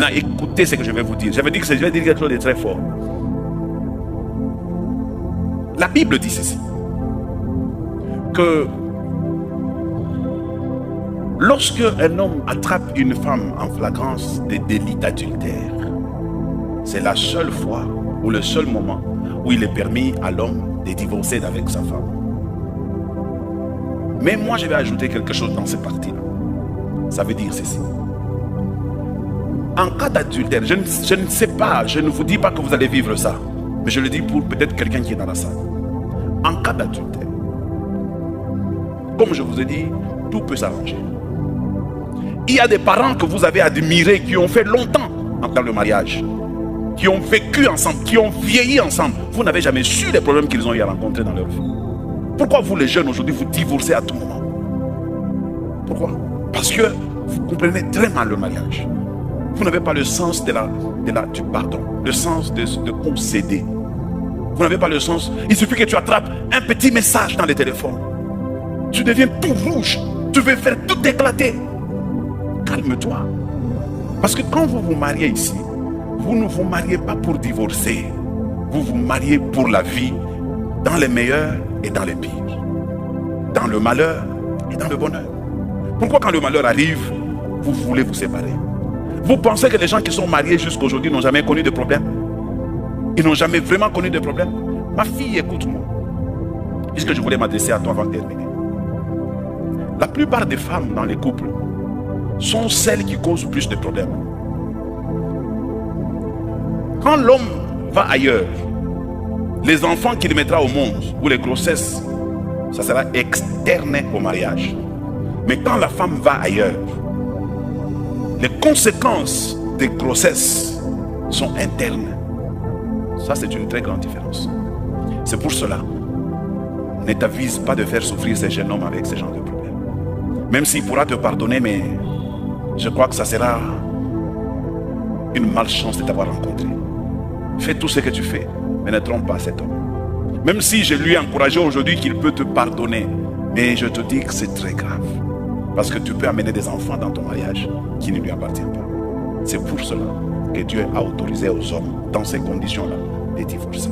Maintenant, écoutez ce que je vais vous dire. Je vais dire quelque chose de très fort. La Bible dit ceci. Que lorsque un homme attrape une femme en flagrance de délit d'adultère, c'est la seule fois ou le seul moment où il est permis à l'homme de divorcer avec sa femme. Mais moi, je vais ajouter quelque chose dans cette partie-là. Ça veut dire ceci. En cas d'adultère, je ne sais pas, je ne vous dis pas que vous allez vivre ça, mais je le dis pour peut-être quelqu'un qui est dans la salle. En cas d'adultère, comme je vous ai dit, tout peut s'arranger. Il y a des parents que vous avez admirés, qui ont fait longtemps dans le mariage, qui ont vécu ensemble, qui ont vieilli ensemble. Vous n'avez jamais su les problèmes qu'ils ont eu à rencontrer dans leur vie. Pourquoi vous les jeunes aujourd'hui, vous divorcez à tout moment? Pourquoi? Parce que vous comprenez très mal le mariage. Vous n'avez pas le sens du pardon, le sens de concéder. Vous n'avez pas le sens. Il suffit que tu attrapes un petit message dans le téléphone. Tu deviens tout rouge. Tu veux faire tout éclater. Calme-toi. Parce que quand vous vous mariez ici, vous ne vous mariez pas pour divorcer. Vous vous mariez pour la vie, dans les meilleurs et dans les pires. Dans le malheur et dans le bonheur. Pourquoi quand le malheur arrive, vous voulez vous séparer? Vous pensez que les gens qui sont mariés jusqu'à aujourd'hui n'ont jamais connu de problème? Ils n'ont jamais vraiment connu de problème? Ma fille, écoute-moi. Puisque je voulais m'adresser à toi avant de terminer. La plupart des femmes dans les couples sont celles qui causent plus de problèmes. Quand l'homme va ailleurs, les enfants qu'il mettra au monde ou les grossesses, ça sera externe au mariage. Mais quand la femme va ailleurs, les conséquences des grossesses sont internes. Ça, c'est une très grande différence. C'est pour cela, ne t'avise pas de faire souffrir ces jeunes hommes avec ce genre de problème. Même s'il pourra te pardonner, mais je crois que ça sera une malchance de t'avoir rencontré. Fais tout ce que tu fais, mais ne trompe pas cet homme. Même si je lui ai encouragé aujourd'hui qu'il peut te pardonner, mais je te dis que c'est très grave. Parce que tu peux amener des enfants dans ton mariage qui ne lui appartiennent pas. C'est pour cela que Dieu a autorisé aux hommes, dans ces conditions-là, de divorcer.